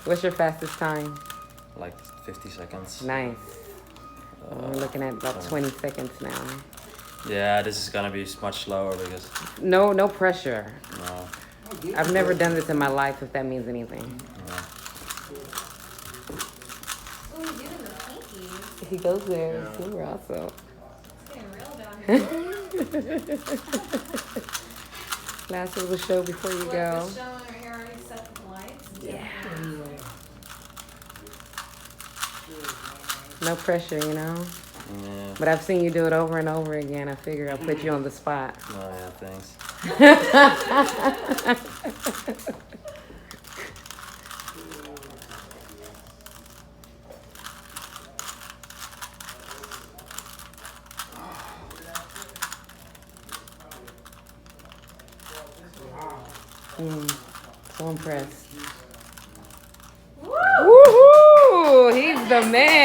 What's your fastest time? Like 50 seconds. Nice. We're looking at about 20 seconds now. Yeah, this is gonna be much slower because No pressure. no. I've never done this in my life, if that means anything. No. What are you doing with pinkies? He goes there. Super awesome. It's getting real down here. Last little show before you go. Was the show in her hair already set with the lights? Yeah. No pressure, you know? Yeah. But I've seen you do it over and over again. I figure I'll put you on the spot. Oh yeah, thanks. So impressed. Woohoo! He's the man.